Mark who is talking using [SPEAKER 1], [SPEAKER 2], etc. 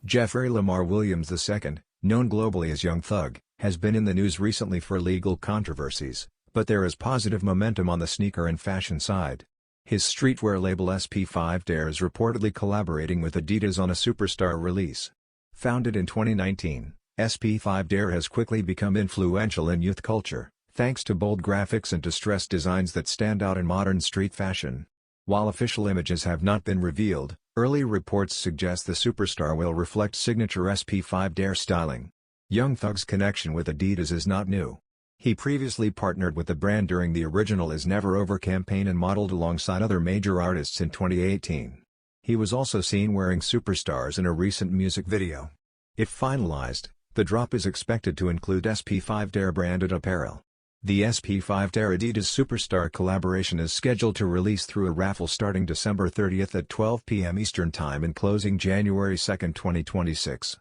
[SPEAKER 1] Jeffery Lamar Williams II, known globally as Young Thug, has been in the news recently for legal controversies, but there is positive momentum on the sneaker and fashion side. His streetwear label SP5DER is reportedly collaborating with Adidas on a Superstar release. Founded in 2019, SP5DER has quickly become influential in youth culture, thanks to bold graphics and distressed designs that stand out in modern street fashion. While official images have not been revealed, early reports suggest the Superstar will reflect signature SP5DER styling. Young Thug's connection with Adidas is not new. He previously partnered with the brand during the original Is Never Over campaign and modeled alongside other major artists in 2018. He was also seen wearing Superstars in a recent music video. If finalized, the drop is expected to include SP5DER branded apparel. The SP5DER Adidas Superstar collaboration is scheduled to release through a raffle starting December 30 at 12 p.m. Eastern Time and closing January 2, 2026.